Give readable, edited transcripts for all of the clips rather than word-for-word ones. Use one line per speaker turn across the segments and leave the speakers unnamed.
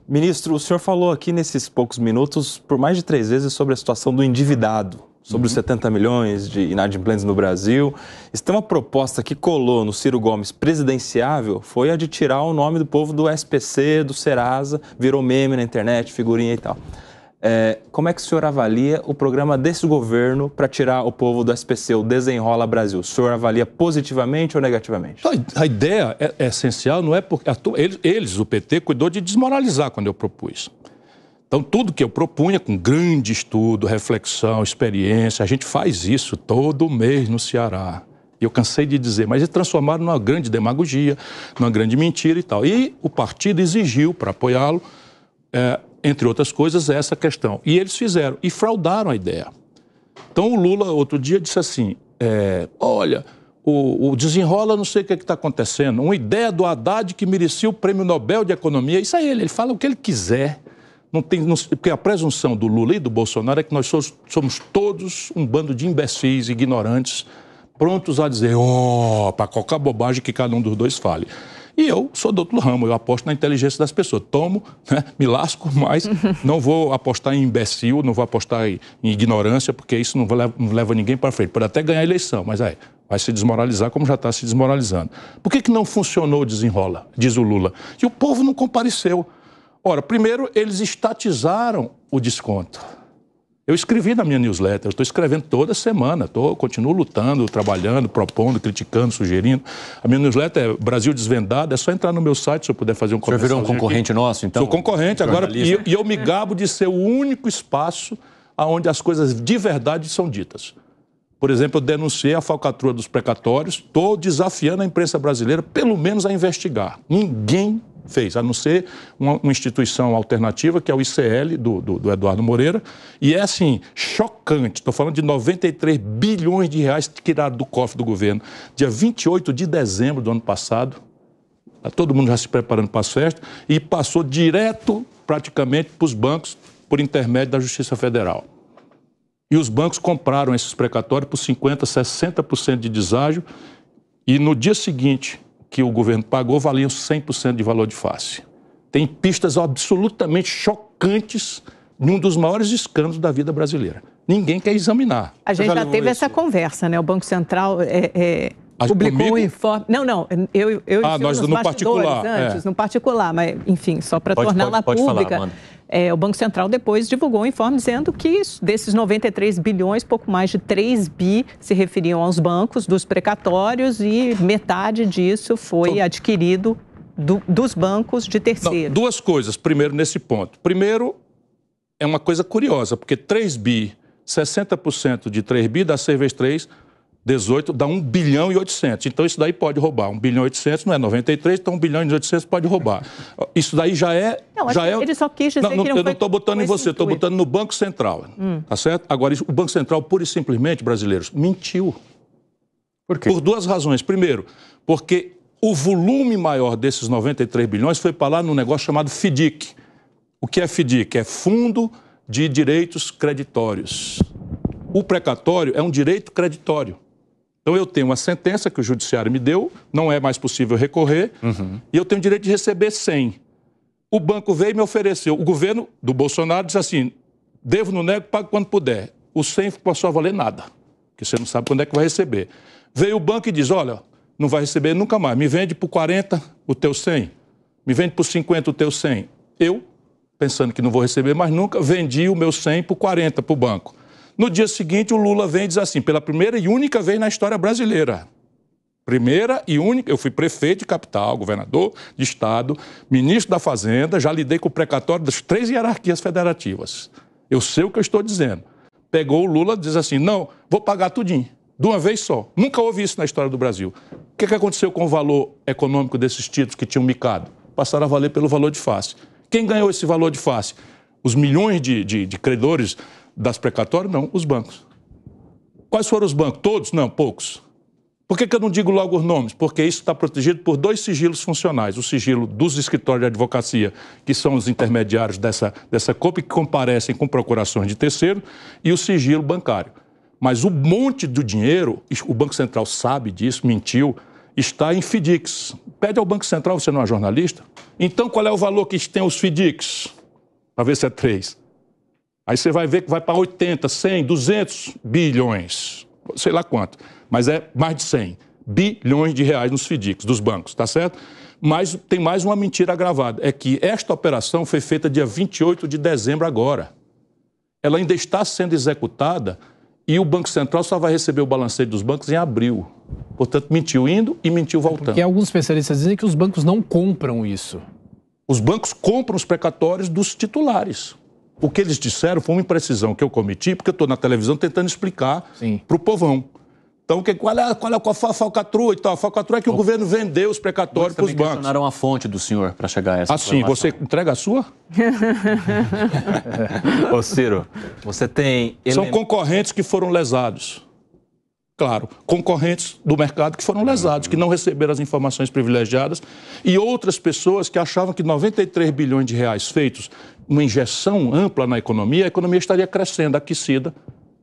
Ministro, o senhor falou aqui nesses poucos minutos por mais de 3 vezes sobre a situação do endividado, sobre os 70 milhões de inadimplentes no Brasil. Se tem uma proposta que colou no Ciro Gomes presidenciável, foi a de tirar o nome do povo do SPC, do Serasa, virou meme na internet, figurinha e tal. Como é que o senhor avalia o programa desse governo para tirar o povo do SPC, o Desenrola Brasil? O senhor avalia positivamente ou negativamente?
A ideia é essencial, não é porque... o PT, cuidou de desmoralizar quando eu propus. Então, tudo que eu propunha, com grande estudo, reflexão, experiência, a gente faz isso todo mês no Ceará. Eu cansei de dizer, mas eles transformaram numa grande demagogia, numa grande mentira e tal. E o partido exigiu, para apoiá-lo, entre outras coisas, essa questão. E eles fizeram, e fraudaram a ideia. Então, o Lula, outro dia, disse assim, olha, o Desenrola, não sei o que está acontecendo, uma ideia do Haddad que merecia o Prêmio Nobel de Economia. Isso é ele fala o que ele quiser. Porque a presunção do Lula e do Bolsonaro é que nós somos todos um bando de imbecis, ignorantes, prontos a dizer, para qualquer bobagem que cada um dos dois fale. E eu sou do outro ramo, eu aposto na inteligência das pessoas. Tomo, me lasco, mas não vou apostar em imbecil, não vou apostar em ignorância, porque isso não leva ninguém para frente. Pode até ganhar a eleição, mas vai se desmoralizar como já está se desmoralizando. Por que não funcionou o Desenrola, diz o Lula? E o povo não compareceu. Ora, primeiro, eles estatizaram o desconto. Eu escrevi na minha newsletter, eu estou escrevendo toda semana, continuo lutando, trabalhando, propondo, criticando, sugerindo. A minha newsletter é Brasil Desvendado, é só entrar no meu site se eu puder fazer um comentário.
O senhor virou um concorrente nosso, então?
Sou concorrente agora, e eu me gabo de ser o único espaço onde as coisas de verdade são ditas. Por exemplo, eu denunciei a falcatrua dos precatórios, estou desafiando a imprensa brasileira, pelo menos a investigar. Ninguém fez, a não ser uma instituição alternativa, que é o ICL, do Eduardo Moreira, e é assim, chocante, estou falando de 93 bilhões de reais tirados do cofre do governo. Dia 28 de dezembro do ano passado, todo mundo já se preparando para as festas, e passou direto, praticamente, para os bancos, por intermédio da Justiça Federal. E os bancos compraram esses precatórios por 50%, 60% de deságio, e no dia seguinte que o governo pagou, valiam 100% de valor de face. Tem pistas absolutamente chocantes num dos maiores escândalos da vida brasileira. Ninguém quer examinar.
A gente já teve essa conversa, né? O Banco Central publicou um informe... Não, eu
nós no particular.
Antes, no particular, mas, enfim, só para torná-la pública.
Falar,
o Banco Central depois divulgou um informe dizendo que desses 93 bilhões, pouco mais de 3 bi se referiam aos bancos dos precatórios e metade disso foi adquirido dos bancos de terceiros.
Duas coisas, primeiro, nesse ponto. Primeiro, é uma coisa curiosa, porque 3 bi, 60% de 3 bi dá 6 vezes 3, 18, dá 1 bilhão e 800. Então, isso daí pode roubar. 1 bilhão e 800 não é 93, então 1 bilhão e 800 pode roubar. Isso daí já é...
Não, ele só quis dizer que não foi...
Eu não estou botando em você, estou botando no Banco Central. Tá certo? Agora, o Banco Central, pura e simplesmente, brasileiros, mentiu.
Por quê?
Por duas razões. Primeiro, porque o volume maior desses 93 bilhões foi para lá num negócio chamado FDIC. O que é FDIC? É Fundo de Direitos Creditórios. O precatório é um direito creditório. Então, eu tenho uma sentença que o judiciário me deu, não é mais possível recorrer, e eu tenho direito de receber 100. O banco veio e me ofereceu. O governo do Bolsonaro disse assim, devo, não nego, pago quando puder. O 100 passou a valer nada, porque você não sabe quando é que vai receber. Veio o banco e diz, olha, não vai receber nunca mais, me vende por 40 o teu 100, me vende por 50 o teu 100. Eu, pensando que não vou receber mais nunca, vendi o meu 100 por 40 para o banco. No dia seguinte, o Lula vem e diz assim, pela primeira e única vez na história brasileira, primeira e única, eu fui prefeito de capital, governador de estado, ministro da Fazenda, já lidei com o precatório das 3 hierarquias federativas. Eu sei o que eu estou dizendo. Pegou o Lula e diz assim, não, vou pagar tudinho, de uma vez só. Nunca houve isso na história do Brasil. O que aconteceu com o valor econômico desses títulos que tinham micado? Passaram a valer pelo valor de face. Quem ganhou esse valor de face? Os milhões de credores das precatórias? Não, os bancos. Quais foram os bancos? Todos? Não, poucos. Por que eu não digo logo os nomes? Porque isso está protegido por 2 sigilos funcionais. O sigilo dos escritórios de advocacia, que são os intermediários dessa COP, que comparecem com procurações de terceiro, e o sigilo bancário. Mas o monte do dinheiro, o Banco Central sabe disso, mentiu, está em FDICs. Pede ao Banco Central, você não é jornalista? Então, qual é o valor que tem os FDICs? Para ver se é 3. Aí você vai ver que vai para 80, 100, 200 bilhões, sei lá quanto, mas é mais de 100 bilhões de reais nos FDICs dos bancos, tá certo? Mas tem mais uma mentira agravada, é que esta operação foi feita dia 28 de dezembro agora. Ela ainda está sendo executada e o Banco Central só vai receber o balanceio dos bancos em abril. Portanto, mentiu indo e mentiu voltando.
Porque alguns especialistas dizem que os bancos não compram isso.
Os bancos compram os precatórios dos titulares. O que eles disseram foi uma imprecisão que eu cometi, porque eu estou na televisão tentando explicar para o povão. Então, qual é a falcatrua e tal? A falcatrua é que o governo vendeu os precatórios para os bancos.
Questionaram a fonte do senhor para chegar a essa
assim,
informação.
Você entrega a sua?
Ô Ciro, você tem...
São concorrentes que foram lesados. Claro, concorrentes do mercado que foram lesados, que não receberam as informações privilegiadas, e outras pessoas que achavam que 93 bilhões de reais feitos, uma injeção ampla na economia, a economia estaria crescendo, aquecida,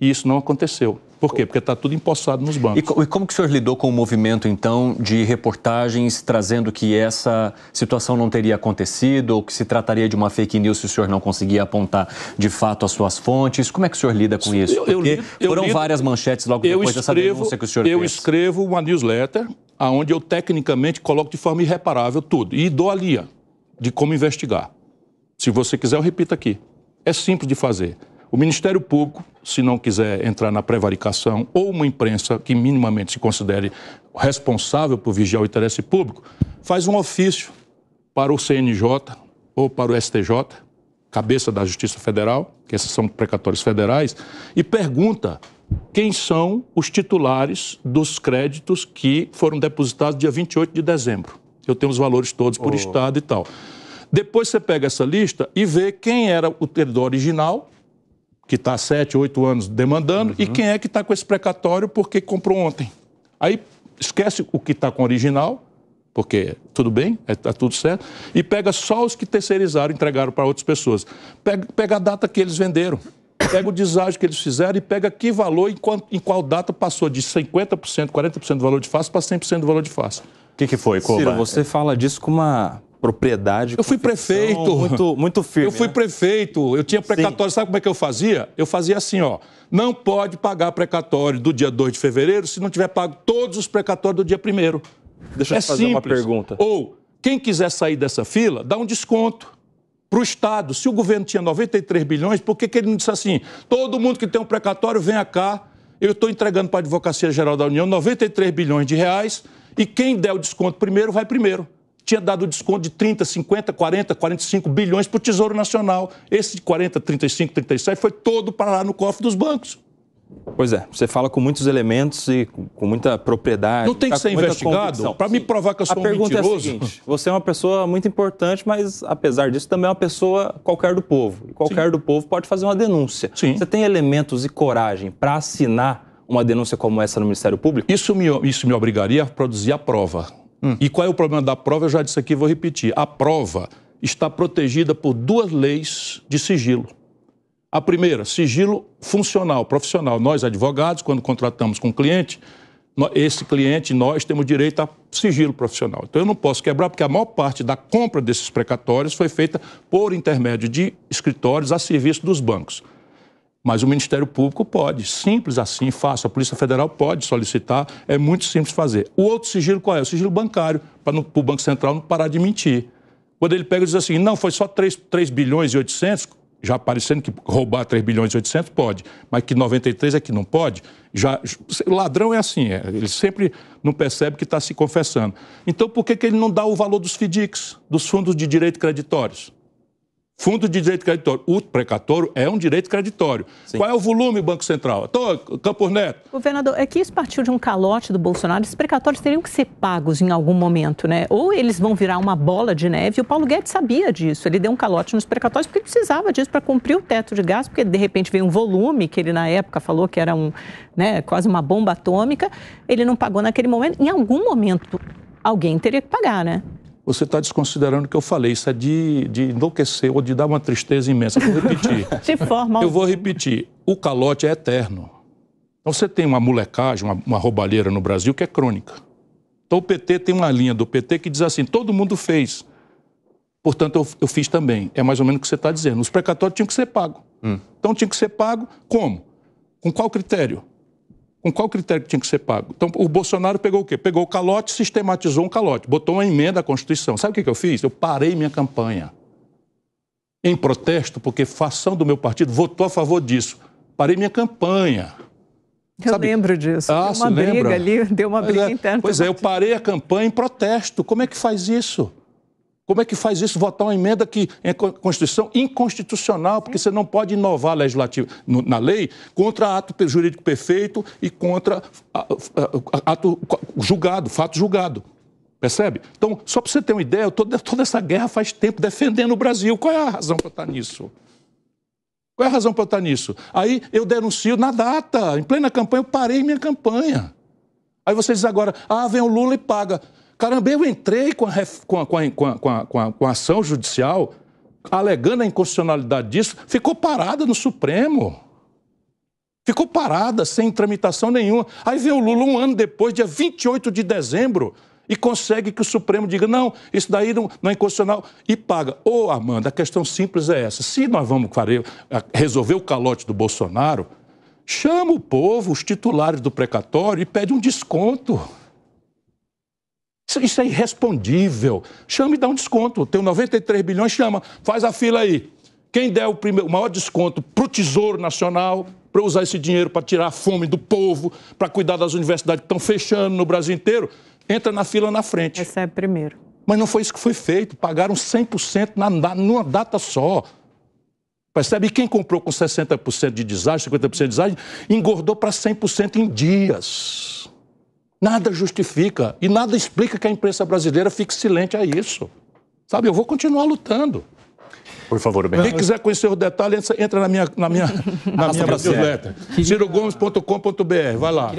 e isso não aconteceu. Por quê? Porque está tudo empossado nos bancos.
E como que o senhor lidou com o movimento, então, de reportagens trazendo que essa situação não teria acontecido ou que se trataria de uma fake news se o senhor não conseguia apontar, de fato, as suas fontes? Como é que o senhor lida com isso? Porque foram várias manchetes logo depois dessa denúncia que o senhor fez.
Eu escrevo uma newsletter onde eu, tecnicamente, coloco de forma irreparável tudo e dou a linha de como investigar. Se você quiser, eu repito aqui. É simples de fazer. O Ministério Público, se não quiser entrar na prevaricação, ou uma imprensa que minimamente se considere responsável por vigiar o interesse público, faz um ofício para o CNJ ou para o STJ, cabeça da Justiça Federal, que esses são precatórios federais, e pergunta quem são os titulares dos créditos que foram depositados dia 28 de dezembro. Eu tenho os valores todos por estado e tal. Depois você pega essa lista e vê quem era o credor original, que está há 7, 8 anos demandando, e quem é que está com esse precatório porque comprou ontem. Aí esquece o que está com o original, porque tudo bem, está tudo certo, e pega só os que terceirizaram, entregaram para outras pessoas. Pega a data que eles venderam, pega o deságio que eles fizeram e pega que valor, em qual data passou de 50%, 40% do valor de face para 100% do valor de face.
O que foi, Koba?
Ciro, você fala disso com uma propriedade...
Eu fui prefeito.
Muito firme.
Eu fui prefeito. Eu tinha precatório. Sim. Sabe como é que eu fazia? Eu fazia assim, ó. Não pode pagar precatório do dia 2 de fevereiro se não tiver pago todos os precatórios do dia 1º.
Deixa eu fazer uma pergunta.
Ou, quem quiser sair dessa fila, dá um desconto para o Estado. Se o governo tinha 93 bilhões, por que ele não disse assim? Todo mundo que tem um precatório, venha cá. Eu estou entregando para a Advocacia Geral da União 93 bilhões de reais e quem der o desconto primeiro, vai primeiro. Tinha dado desconto de 30, 50, 40, 45 bilhões para o Tesouro Nacional. Esse de 40, 35, 37 foi todo para lá no cofre dos bancos.
Pois é, você fala com muitos elementos e com muita propriedade.
Não tem que ser investigado para me provar que eu sou um mentiroso?
A pergunta é a seguinte, você é uma pessoa muito importante, mas apesar disso também é uma pessoa qualquer do povo. E qualquer do povo pode fazer uma denúncia.
Sim.
Você tem elementos e coragem para assinar uma denúncia como essa no Ministério Público?
Isso me obrigaria a produzir a prova. E qual é o problema da prova? Eu já disse aqui e vou repetir. A prova está protegida por 2 leis de sigilo. A primeira, sigilo funcional, profissional. Nós, advogados, quando contratamos com um cliente, esse cliente, nós temos direito a sigilo profissional. Então, eu não posso quebrar, porque a maior parte da compra desses precatórios foi feita por intermédio de escritórios a serviço dos bancos. Mas o Ministério Público pode, simples assim, fácil. A Polícia Federal pode solicitar, é muito simples fazer. O outro sigilo qual é? O sigilo bancário, para o Banco Central não parar de mentir. Quando ele pega e diz assim, não, foi só 3 bilhões e 800, já parecendo que roubar 3 bilhões e 800 pode, mas que 93 é que não pode. O ladrão é assim, ele sempre não percebe que está se confessando. Então, por que ele não dá o valor dos FDICs, dos fundos de direito creditórios? Fundo de direito creditório. O precatório é um direito creditório. Sim. Qual é o volume, Banco Central? Campos Neto.
Governador, é que isso partiu de um calote do Bolsonaro. Esses precatórios teriam que ser pagos em algum momento, né? Ou eles vão virar uma bola de neve. E o Paulo Guedes sabia disso. Ele deu um calote nos precatórios porque ele precisava disso para cumprir o teto de gasto, porque de repente veio um volume que ele na época falou que era quase uma bomba atômica. Ele não pagou naquele momento. Em algum momento, alguém teria que pagar, né?
Você está desconsiderando o que eu falei. Isso é de enlouquecer ou de dar uma tristeza imensa. Eu vou repetir.
De forma...
Eu vou repetir. O calote é eterno. Então, você tem uma molecagem, uma roubalheira no Brasil que é crônica. Então o PT tem uma linha do PT que diz assim, todo mundo fez, portanto eu fiz também. É mais ou menos o que você está dizendo. Os precatórios tinham que ser pagos. Então tinha que ser pago como? Com qual critério? Com qual critério que tinha que ser pago? Então o Bolsonaro pegou o quê? Pegou o calote, sistematizou um calote, botou uma emenda à Constituição. Sabe o que eu fiz? Eu parei minha campanha. Em protesto, porque fação do meu partido votou a favor disso. Parei minha campanha.
Eu lembro disso.
Deu
uma briga ali, deu uma briga interna.
Pois é, eu parei a campanha em protesto. Como é que faz isso? Como é que faz isso? Votar uma emenda que é Constituição inconstitucional, porque você não pode inovar na lei contra ato jurídico perfeito e contra ato julgado, fato julgado. Percebe? Então, só para você ter uma ideia, toda essa guerra faz tempo defendendo o Brasil. Qual é a razão para eu estar nisso? Qual é a razão para eu estar nisso? Aí eu denuncio na data, em plena campanha, eu parei minha campanha. Aí vocês dizem agora, vem o Lula e paga. Caramba, eu entrei com a ação judicial, alegando a inconstitucionalidade disso, ficou parada no Supremo. Ficou parada, sem tramitação nenhuma. Aí vem o Lula um ano depois, dia 28 de dezembro, e consegue que o Supremo diga, não, isso daí não é inconstitucional, e paga. Amanda, a questão simples é essa. Se nós vamos resolver o calote do Bolsonaro, chama o povo, os titulares do precatório, e pede um desconto. Isso é irrespondível. Chama e dá um desconto. Tem 93 bilhões, chama, faz a fila aí. Quem der o maior desconto para o Tesouro Nacional, para usar esse dinheiro para tirar a fome do povo, para cuidar das universidades que estão fechando no Brasil inteiro, entra na fila na frente.
Recebe primeiro.
Mas não foi isso que foi feito. Pagaram 100% numa data só. Percebe? E quem comprou com 60% de deságio, 50% de deságio, engordou para 100% em dias. Nada justifica e nada explica que a imprensa brasileira fique silente a isso. Sabe, eu vou continuar lutando.
Por favor, Bem.
Quem quiser conhecer o detalhe, entra na minha newsletter. cirogomes.com.br. Vai lá.